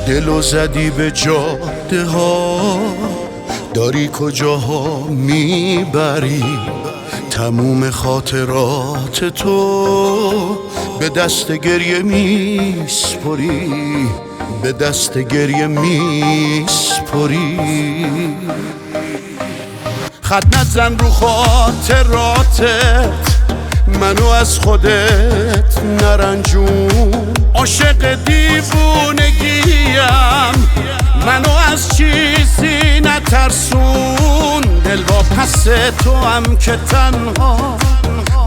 دلو زدی به جاده ها، داری کجاها میبری؟ تموم خاطرات تو به دست گریه میسپری، به دست گریه میسپری. خط نزن رو خاطراتت، منو از خودت نرنجون. عاشق دیوونگیم، منو از چیزی نترسون. دل با پس تو هم که تنها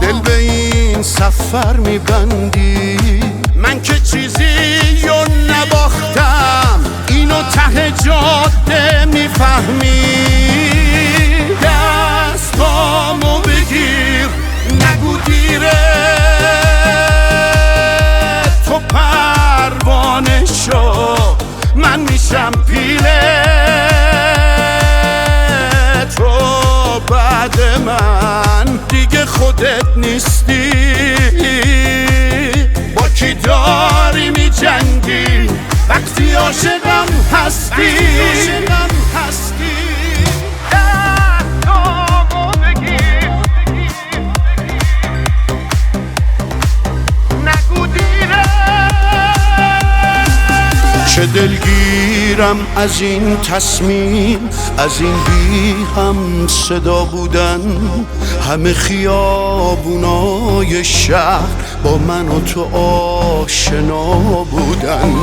دل به این سفر میبندی. من که چیزی رو نباختم، اینو ته جاده میفهمی. دستامو بگیر، نگو دیره، تو پروانه شو، من میشم پیله تو. بعد من دیگه خودت نیستی. با کی داری میجنگی وقتی عاشقم هستی؟ چه دلگیرم از این تصمیم، از این بی هم صدا بودن. همه خیابونای شهر با من و تو آشنا بودن.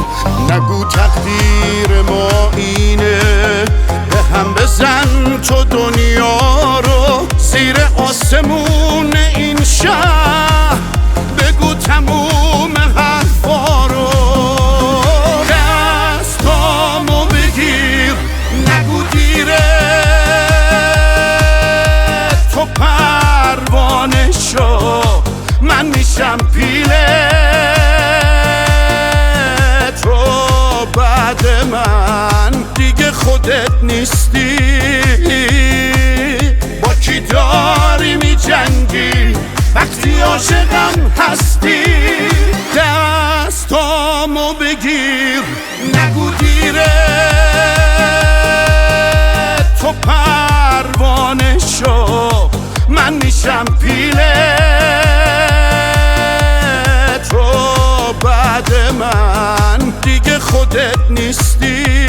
نگو تقدیر ما اینه، به هم بزن تو دنیا رو. زیر آسمون این شهر بگو تموم حرفا رو. پروانه شو، من میشم پیله تو. بعد من دیگه خودت نیستی. با کی داری میجنگی وقتی عاشقم هستی؟ دستامو بگیر، نگو دیره، تو پروانه شو، من میشم پیله تو. بعد من دیگه خودت نیستی.